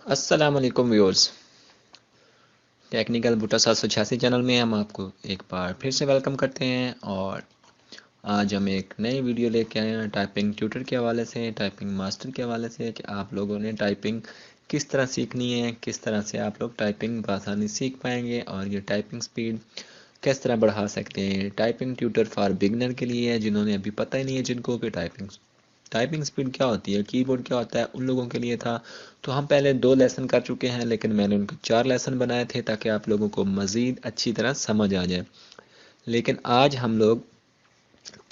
السلام علیکم viewers, technical بوٹا 786 channel میں ہم آپ کو ایک بار پھر سے ویلکم کرتے ہیں۔ اور آج ہم ایک نئی ویڈیو لے کے آئے ہیں ٹائپنگ ٹیوٹر کے حوالے سے، ٹائپنگ ماسٹر کے حوالے سے، کہ آپ لوگوں نے ٹائپنگ کس طرح سیکھنی ہے، کس طرح سے آپ لوگ ٹائپنگ بآسانی سیکھ پائیں گے اور یہ ٹائپنگ سپیڈ کس طرح بڑھا سکتے ہیں۔ ٹائپنگ ٹیوٹر فار بگنر کے لیے ہے، جنہوں نے ابھی پتہ ہی نہیں ہے جن کو کہ ٹائپنگ سپیڈ کیا ہوتی ہے، کی بورڈ کیا ہوتا ہے، ان لوگوں کے لیے تھا۔ تو ہم پہلے 2 لیسن کر چکے ہیں، لیکن میں نے ان کو 4 لیسن بنائے تھے تاکہ آپ لوگوں کو مزید اچھی طرح سمجھ آ جائے۔ لیکن آج ہم لوگ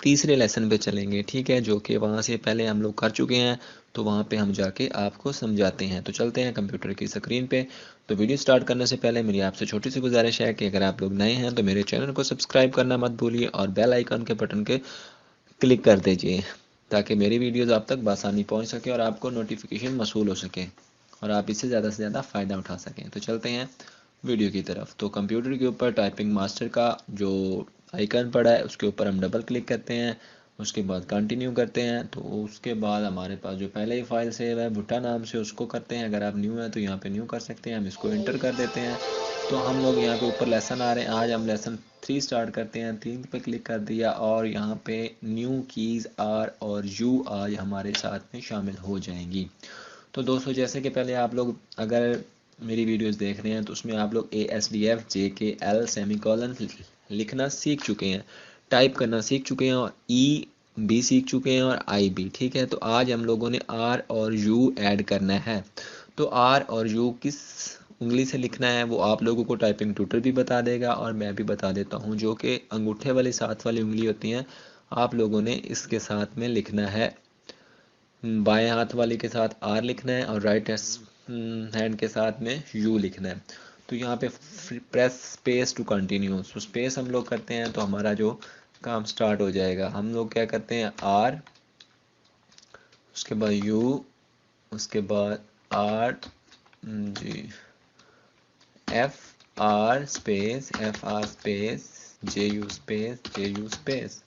تیسرے لیسن پہ چلیں گے، ٹھیک ہے، جو کہ وہاں سے پہلے ہم لوگ کر چکے ہیں، تو وہاں پہ ہم جا کے آپ کو سمجھاتے ہیں۔ تو چلتے ہیں کمپیوٹر کی اسکرین پہ۔ تو ویڈیو سٹارٹ کرنے سے پہلے میری آپ سے چھوٹی سی گزارش ہے کہ اگر آپ لوگ نئے ہیں تو میرے چینل کو سبسکرائب کرنا مت بھولیے اور بیل آئیکن کے بٹن کے کلک کر دیجئے تاکہ میری ویڈیوز آپ تک بآسانی پہنچ سکے اور آپ کو نوٹیفیکیشن موصول ہو سکے اور آپ اس سے زیادہ فائدہ اٹھا سکیں۔ تو چلتے ہیں ویڈیو کی طرف۔ تو کمپیوٹر کے اوپر ٹائپنگ ماسٹر کا جو آئیکن پڑا ہے اس کے اوپر ہم ڈبل کلک کرتے ہیں، اس کے بعد کنٹینیو کرتے ہیں۔ تو اس کے بعد ہمارے پاس جو پہلے ہی فائل سیو ہے بھٹا نام سے، اس کو کرتے ہیں۔ اگر آپ نیو ہیں تو یہاں پہ نیو کر سکتے ہیں، ہم اس کو انٹر کر دیتے ہیں۔ تو ہم لوگ یہاں پہ اوپر لیسن آ رہے ہیں، آج ہم لیسن 3 سٹارٹ کرتے ہیں۔ 3 پہ کلک کر دیا اور یہاں پہ نیو کیز آر اور یو آج ہمارے ساتھ میں شامل ہو جائیں گی۔ تو دوستو، جیسے کہ پہلے آپ لوگ اگر میری ویڈیوز دیکھ رہے ہیں تو اس میں آپ لوگ ASDF JKL سیمی کولن لکھنا سیکھ چکے ہیں، ٹائپ کرنا سیکھ چکے ہیں، اور بھی سیکھ چکے ہیں، اور بھی، ٹھیک ہے۔ تو آج ہم لوگوں نے آر اور یو ایڈ کرنا ہے۔ تو آر اور یو کس انگلی سے لکھنا ہے وہ آپ لوگوں کو ٹائپنگ ٹیوٹر بھی بتا دے گا اور میں بھی بتا دیتا ہوں، جو کہ انگوٹھے والی ساتھ والی انگلی ہوتی ہیں، آپ لوگوں نے اس کے ساتھ میں لکھنا ہے۔ بائیں ہاتھ والی کے ساتھ آر لکھنا ہے اور رائٹ ہینڈ کے ساتھ میں یو لکھنا ہے۔ تو یہاں پہ پریس اسپیس ٹو کنٹینیو، تو اسپیس ہم لوگ کرتے ہیں تو ہمارا جو کام سٹارٹ ہو جائے گا۔ ہم لوگ کیا کرتے ہیں، آر، اس کے بعد یو، اس کے بعد R, G, F R space J U space.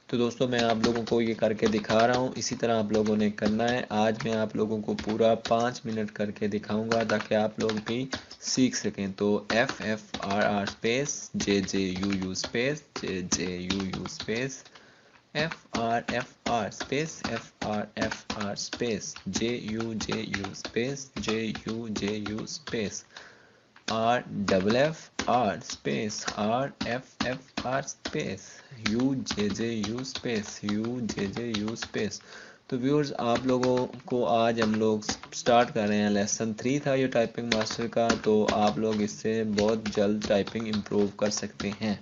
تو دوستو، میں آپ لوگوں کو یہ کر کے دکھا رہا ہوں، اسی طرح آپ لوگوں نے کرنا ہے۔ آج میں آپ لوگوں کو پورا 5 منٹ کر کے دکھاؤں گا تاکہ آپ لوگ بھی سیکھ سکیں۔ تو F R R space J U space J U space F R space F R space J U space J U space R double F R space R F R space U U space U space. تو viewers, آپ لوگوں کو آج ہم لوگ start کر رہے ہیں، لیسن 3 تھا یہ ٹائپنگ ماسٹر کا، تو آپ لوگ اس سے بہت جلد ٹائپنگ امپروو کر سکتے ہیں۔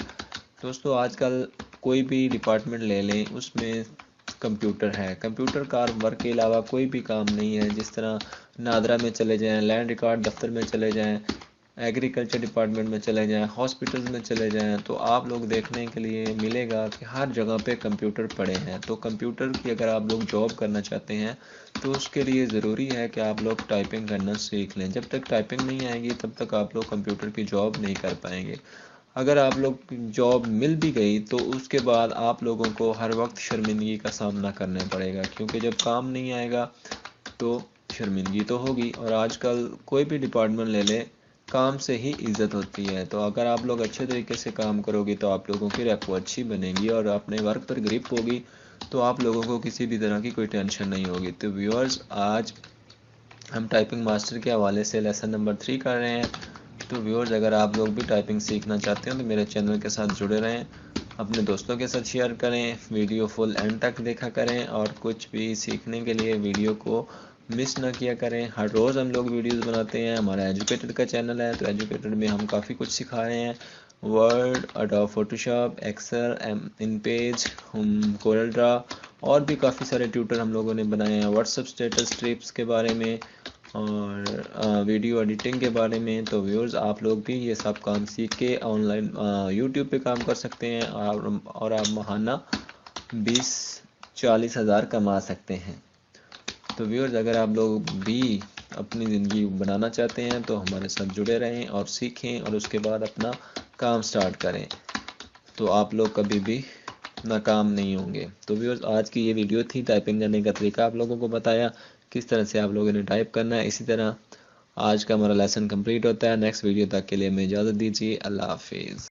دوستو، آج کل کوئی بھی ڈپارٹمنٹ لے لیں، اس میں کمپیوٹر ہے، کمپیوٹر کار ورک کے علاوہ کوئی بھی کام نہیں ہے۔ جس طرح نادرا میں چلے جائیں، لینڈ ریکارڈ دفتر میں چلے جائیں، ایگریکلچر ڈپارٹمنٹ میں چلے جائیں، ہاسپٹل میں چلے جائیں، تو آپ لوگ دیکھنے کے لیے ملے گا کہ ہر جگہ پہ کمپیوٹر پڑے ہیں۔ تو کمپیوٹر کی اگر آپ لوگ جاب کرنا چاہتے ہیں تو اس کے لیے ضروری ہے کہ آپ لوگ ٹائپنگ کرنا سیکھ لیں۔ جب تک ٹائپنگ نہیں آئے گی تب تک آپ لوگ کمپیوٹر کی جاب نہیں کر پائیں گے۔ اگر آپ لوگ جاب مل بھی گئی تو اس کے بعد آپ لوگوں کو ہر وقت شرمندگی کا سامنا کرنا پڑے گا، کیونکہ جب کام نہیں آئے گا تو شرمندگی تو ہوگی۔ اور آج کل کوئی بھی ڈپارٹمنٹ لے لے، کام سے ہی عزت ہوتی ہے۔ تو اگر آپ لوگ اچھے طریقے سے کام کرو گے تو آپ لوگوں کی ریپو اچھی بنے گی اور اپنے ورک پر گرپ ہوگی، تو آپ لوگوں کو کسی بھی طرح کی کوئی ٹینشن نہیں ہوگی۔ تو ویورز، آج ہم ٹائپنگ ماسٹر کے حوالے سے لیسن نمبر 3 کر رہے ہیں۔ تو ویورز، اگر آپ لوگ بھی ٹائپنگ سیکھنا چاہتے ہیں تو میرے چینل کے ساتھ جڑے رہیں، اپنے دوستوں کے ساتھ شیئر کریں، ویڈیو فل اینڈ تک دیکھا کریں، اور کچھ بھی سیکھنے کے لیے ویڈیو کو مس نہ کیا کریں۔ ہر روز ہم لوگ ویڈیوز بناتے ہیں، ہمارا ایجوکیٹڈ کا چینل ہے، تو ایجوکیٹڈ میں ہم کافی کچھ سکھا رہے ہیں، ورڈ، اڈوب فوٹوشاپ، ایکسل، ان پیج، کورل ڈرا، اور بھی کافی سارے ٹیوٹر ہم لوگوں نے بنائے ہیں، واٹس ایپ اسٹیٹس ٹرپس کے بارے میں اور ویڈیو ایڈیٹنگ کے بارے میں۔ تو ویورز، آپ لوگ بھی یہ سب کام سیکھ کے آن لائن یوٹیوب پہ کام کر سکتے ہیں اور آپ ماہانہ 20-40 ہزار کما سکتے ہیں۔ تو ویورز، اگر آپ لوگ بھی اپنی زندگی بنانا چاہتے ہیں تو ہمارے ساتھ جڑے رہیں اور سیکھیں، اور اس کے بعد اپنا کام سٹارٹ کریں، تو آپ لوگ کبھی بھی ناکام نہیں ہوں گے۔ تو ویورز، آج کی یہ ویڈیو تھی ٹائپنگ کرنے کا طریقہ آپ لوگوں کو بتایا، کس طرح سے آپ لوگوں نے ٹائپ کرنا ہے۔ اسی طرح آج کا ہمارا لیسن کمپلیٹ ہوتا ہے. نیکسٹ ویڈیو تک کے لیے ہمیں اجازت دیجیے. اللہ حافظ.